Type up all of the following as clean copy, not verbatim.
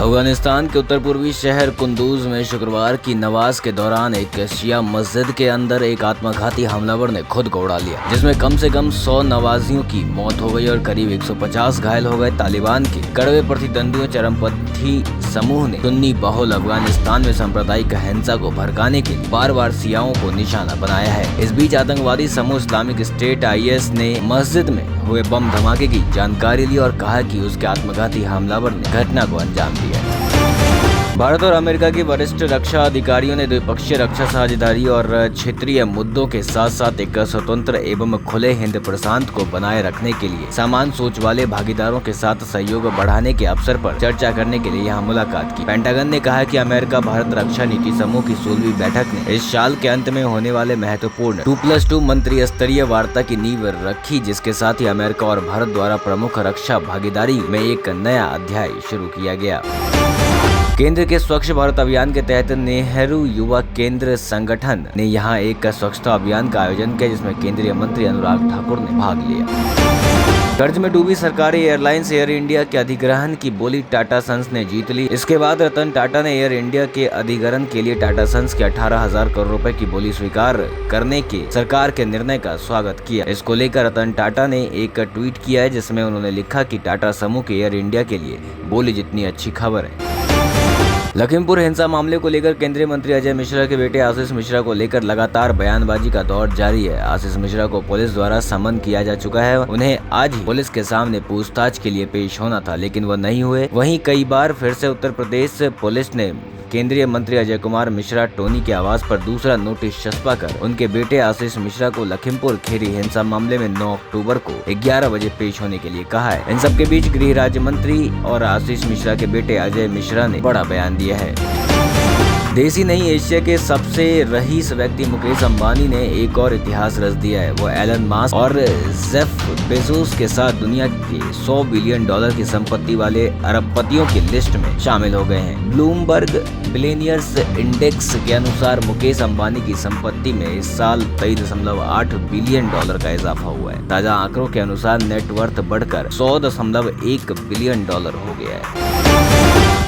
अफगानिस्तान के उत्तर पूर्वी शहर कुंदूज में शुक्रवार की नमाज के दौरान एक शिया मस्जिद के अंदर एक आत्मघाती हमलावर ने खुद को उड़ा लिया, जिसमें कम से कम 100 नमाजियों की मौत हो गई और करीब 150 घायल हो गए। तालिबान के कड़वे प्रतिद्वंदियों चरमपंथी समूह ने सुन्नी बहुल अफगानिस्तान में सांप्रदायिक हिंसा को भड़काने के लिए बार बार शियाओं को निशाना बनाया है। इस बीच आतंकवादी समूह इस्लामिक स्टेट (IS) ने मस्जिद में हुए बम धमाके की जानकारी ली और कहा कि उसके आत्मघाती हमलावर ने घटना को अंजाम दिया। भारत और अमेरिका के वरिष्ठ रक्षा अधिकारियों ने द्विपक्षीय रक्षा साझेदारी और क्षेत्रीय मुद्दों के साथ साथ एक स्वतंत्र एवं खुले हिंद प्रशांत को बनाए रखने के लिए समान सोच वाले भागीदारों के साथ सहयोग बढ़ाने के अवसर पर चर्चा करने के लिए यहाँ मुलाकात की। पेंटागन ने कहा कि अमेरिका भारत रक्षा नीति समूह की 16वीं बैठक ने इस साल के अंत में होने वाले महत्वपूर्ण 2+2 मंत्री स्तरीय वार्ता की नींव रखी, जिसके साथ ही अमेरिका और भारत द्वारा प्रमुख रक्षा भागीदारी में एक नया अध्याय शुरू किया गया। केंद्र के स्वच्छ भारत अभियान के तहत नेहरू युवा केंद्र संगठन ने यहां एक स्वच्छता अभियान का आयोजन किया, जिसमें केंद्रीय मंत्री अनुराग ठाकुर ने भाग लिया। कर्ज में डूबी सरकारी एयरलाइंस एयर इंडिया के अधिग्रहण की बोली टाटा सन्स ने जीत ली। इसके बाद रतन टाटा ने एयर इंडिया के अधिग्रहण के लिए टाटा सन्स के 18,000 करोड़ रुपए की बोली स्वीकार करने के सरकार के निर्णय का स्वागत किया। इसको लेकर रतन टाटा ने एक ट्वीट किया है, जिसमें उन्होंने लिखा कि टाटा समूह के एयर इंडिया के लिए बोली जितनी अच्छी खबर है। लखीमपुर हिंसा मामले को लेकर केंद्रीय मंत्री अजय मिश्रा के बेटे आशीष मिश्रा को लेकर लगातार बयानबाजी का दौर जारी है। आशीष मिश्रा को पुलिस द्वारा समन किया जा चुका है। उन्हें आज ही पुलिस के सामने पूछताछ के लिए पेश होना था, लेकिन वह नहीं हुए। वहीं कई बार फिर से उत्तर प्रदेश पुलिस ने केंद्रीय मंत्री अजय कुमार मिश्रा टोनी के आवास पर दूसरा नोटिस छपवा कर उनके बेटे आशीष मिश्रा को लखीमपुर खीरी हिंसा मामले में 9 अक्टूबर को 11 बजे पेश होने के लिए कहा है। इन सबके बीच गृह राज्य मंत्री और आशीष मिश्रा के बेटे अजय मिश्रा ने बड़ा बयान दिया है। देश ही नहीं, एशिया के सबसे रईस व्यक्ति मुकेश अंबानी ने एक और इतिहास रच दिया है। वो एलन मास्क और जेफ बेजोस के साथ दुनिया के $100 बिलियन की संपत्ति वाले अरबपतियों की लिस्ट में शामिल हो गए हैं। ब्लूमबर्ग बिलियनियर्स इंडेक्स के अनुसार मुकेश अंबानी की संपत्ति में इस साल $23.8 बिलियन का इजाफा हुआ है। ताजा आंकड़ों के अनुसार नेटवर्थ बढ़कर $100.1 बिलियन हो गया है।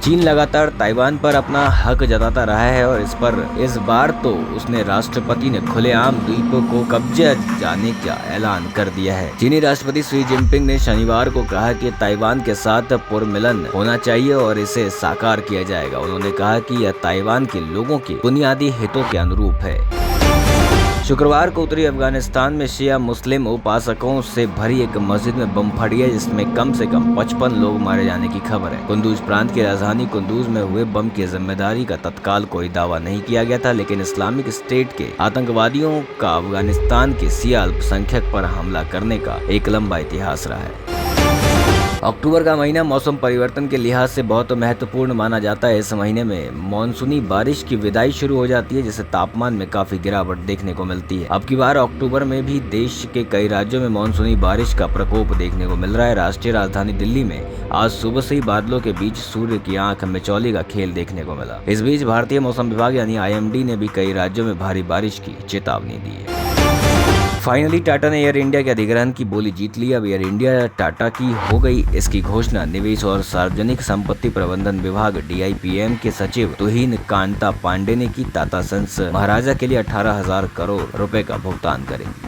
चीन लगातार ताइवान पर अपना हक जताता रहा है और इस बार तो उसने राष्ट्रपति ने खुलेआम द्वीप को कब्जे जाने का ऐलान कर दिया है। चीनी राष्ट्रपति शी जिनपिंग ने शनिवार को कहा कि ताइवान के साथ पुनर्मिलन होना चाहिए और इसे साकार किया जाएगा। उन्होंने कहा कि यह ताइवान के लोगों के बुनियादी हितों के अनुरूप है। शुक्रवार को उत्तरी अफगानिस्तान में शिया मुस्लिम उपासकों से भरी एक मस्जिद में बम फट गया, जिसमें कम से कम 55 लोग मारे जाने की खबर है। कुंदूज प्रांत की राजधानी कुंदूज में हुए बम की जिम्मेदारी का तत्काल कोई दावा नहीं किया गया था, लेकिन इस्लामिक स्टेट के आतंकवादियों का अफगानिस्तान के शिया अल्पसंख्यक पर हमला करने का एक लंबा इतिहास रहा है। अक्टूबर का महीना मौसम परिवर्तन के लिहाज से बहुत महत्वपूर्ण माना जाता है। इस महीने में मानसूनी बारिश की विदाई शुरू हो जाती है, जिससे तापमान में काफी गिरावट देखने को मिलती है। अब की बार अक्टूबर में भी देश के कई राज्यों में मानसूनी बारिश का प्रकोप देखने को मिल रहा है। राष्ट्रीय राजधानी दिल्ली में आज सुबह से ही बादलों के बीच सूर्य की आंख मिचौली का खेल देखने को मिला। इस बीच भारतीय मौसम विभाग यानी IMD ने भी कई राज्यों में भारी बारिश की चेतावनी दी है। फाइनली टाटा ने एयर इंडिया के अधिग्रहण की बोली जीत ली। अब एयर इंडिया टाटा की हो गई। इसकी घोषणा निवेश और सार्वजनिक संपत्ति प्रबंधन विभाग DIPM के सचिव तुहिन कांता पांडे ने की। टाटा सन्स महाराजा के लिए 18,000 करोड़ रुपए का भुगतान करेंगे।